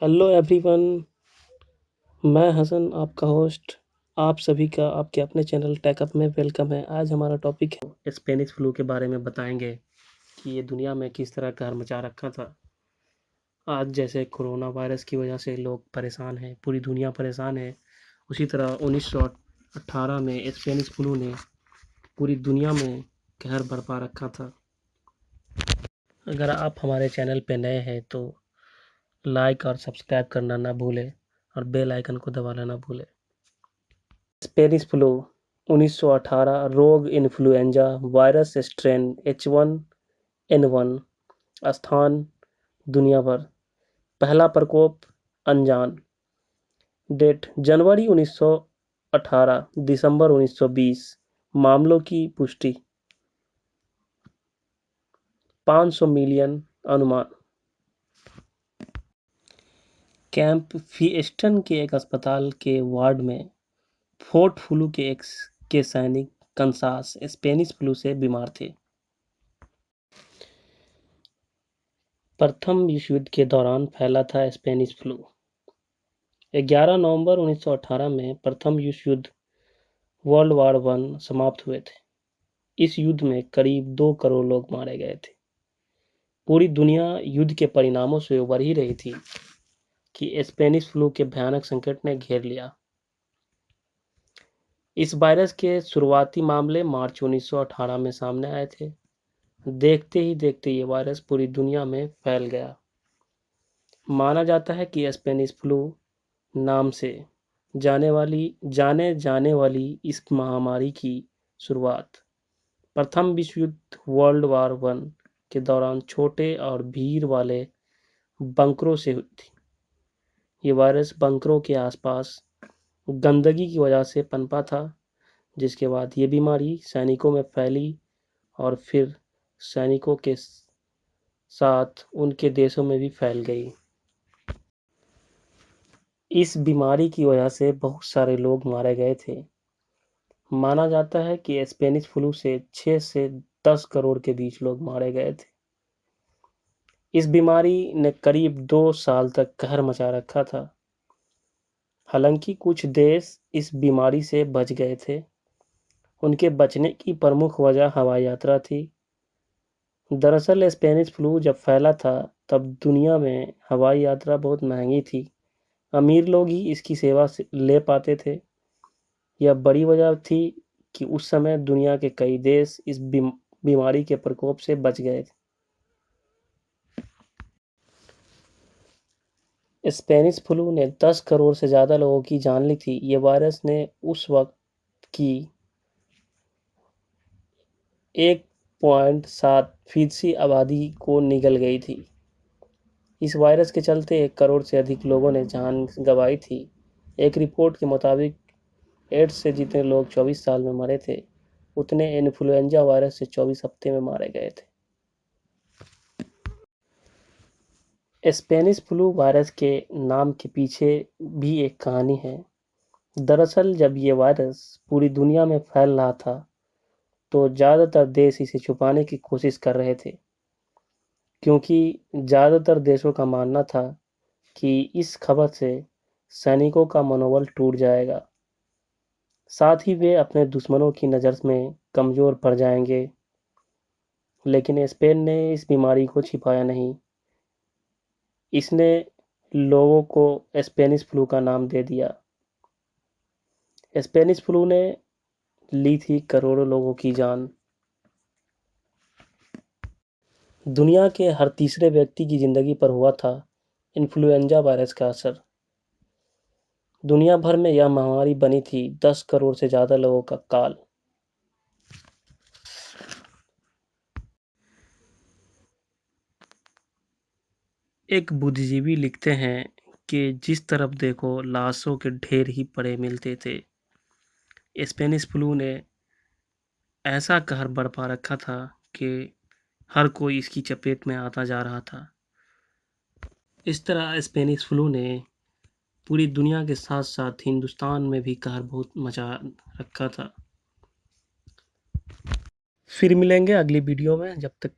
Hello everyone, मैं हसन आपका host. आप सभी का आपके अपने चैनल टेकअप में वेलकम है। आज हमारा टॉपिक है स्पेनिश फ्लू के बारे में बताएंगे कि ये दुनिया में किस तरह कहर मचा रखा था। आज जैसे कोरोना वायरस की वजह से लोग परेशान हैं, पूरी दुनिया परेशान है, उसी तरह 1918 में स्पेनिश फ्लू ने पूरी दुनिया में कहर बरपा रखा था। अगर आप हमारे चैनल पे नए हैं तो लाइक और सब्सक्राइब करना ना भूलें और बेल आइकन को दबाना ना भूलें। स्पेनिश फ्लू 1918 रोग इन्फ्लुएंजा वायरस स्ट्रेन H1N1 स्थान दुनिया भर पहला प्रकोप अनजान डेट जनवरी 1918 दिसंबर 1920 मामलों की पुष्टि 500 मिलियन अनुमान कैंप फीस्टन के एक अस्पताल के वार्ड में फोर्ट फ्लू के सैनिक कंसास स्पेनिश फ्लू से बीमार थे। प्रथम विश्व युद्ध के दौरान फैला था स्पेनिश फ्लू। 11 नवंबर 1918 में प्रथम विश्व युद्ध वर्ल्ड वार वन समाप्त हुए थे। इस युद्ध में करीब 2 करोड़ लोग मारे गए थे। पूरी दुनिया युद्ध के परिणामों से उबर ही रही थी कि स्पेनिश फ्लू के भयानक संकट ने घेर लिया। इस वायरस के शुरुआती मामले मार्च 1918 में सामने आए थे। देखते ही देखते ये वायरस पूरी दुनिया में फैल गया। माना जाता है कि स्पेनिश फ्लू नाम से जाने जाने वाली इस महामारी की शुरुआत प्रथम विश्व युद्ध वर्ल्ड वार वन के दौरान छोटे और भीड़ वाले बंकरों से हुई थी। ये वायरस बंकरों के आसपास गंदगी की वजह से पनपा था, जिसके बाद ये बीमारी सैनिकों में फैली और फिर सैनिकों के साथ उनके देशों में भी फैल गई। इस बीमारी की वजह से बहुत सारे लोग मारे गए थे। माना जाता है कि स्पेनिश फ्लू से 6 से 10 करोड़ के बीच लोग मारे गए थे। इस बीमारी ने करीब 2 साल तक कहर मचा रखा था। हालांकि कुछ देश इस बीमारी से बच गए थे। उनके बचने की प्रमुख वजह हवाई यात्रा थी। दरअसल स्पेनिश फ्लू जब फैला था तब दुनिया में हवाई यात्रा बहुत महंगी थी। अमीर लोग ही इसकी सेवा ले पाते थे। यह बड़ी वजह थी कि उस समय दुनिया के कई देश इस बीमारी के प्रकोप से बच गए थे। स्पेनिश फ्लू ने 10 करोड़ से ज़्यादा लोगों की जान ली थी। ये वायरस ने उस वक्त की 1.7% आबादी को निगल गई थी। इस वायरस के चलते 1 करोड़ से अधिक लोगों ने जान गंवाई थी। एक रिपोर्ट के मुताबिक एड्स से जितने लोग 24 साल में मरे थे, उतने इन्फ्लुएंजा वायरस से 24 हफ्ते में मारे गए थे। स्पेनिश फ्लू वायरस के नाम के पीछे भी एक कहानी है। दरअसल जब ये वायरस पूरी दुनिया में फैल रहा था तो ज़्यादातर देश इसे छुपाने की कोशिश कर रहे थे, क्योंकि ज़्यादातर देशों का मानना था कि इस खबर से सैनिकों का मनोबल टूट जाएगा, साथ ही वे अपने दुश्मनों की नज़र में कमज़ोर पड़ जाएंगे। लेकिन स्पेन ने इस बीमारी को छिपाया नहीं। इसने लोगों को स्पेनिश फ्लू का नाम दे दिया। स्पेनिश फ्लू ने ली थी करोड़ों लोगों की जान। दुनिया के हर तीसरे व्यक्ति की जिंदगी पर हुआ था इन्फ्लुएंजा वायरस का असर। दुनिया भर में यह महामारी बनी थी 10 करोड़ से ज़्यादा लोगों का काल। एक बुद्धिजीवी लिखते हैं कि जिस तरफ देखो लाशों के ढेर ही पड़े मिलते थे। स्पेनिश फ्लू ने ऐसा कहर बरपा रखा था कि हर कोई इसकी चपेट में आता जा रहा था। इस तरह स्पेनिश फ्लू ने पूरी दुनिया के साथ साथ हिंदुस्तान में भी कहर बहुत मचा रखा था। फिर मिलेंगे अगली वीडियो में। जब तक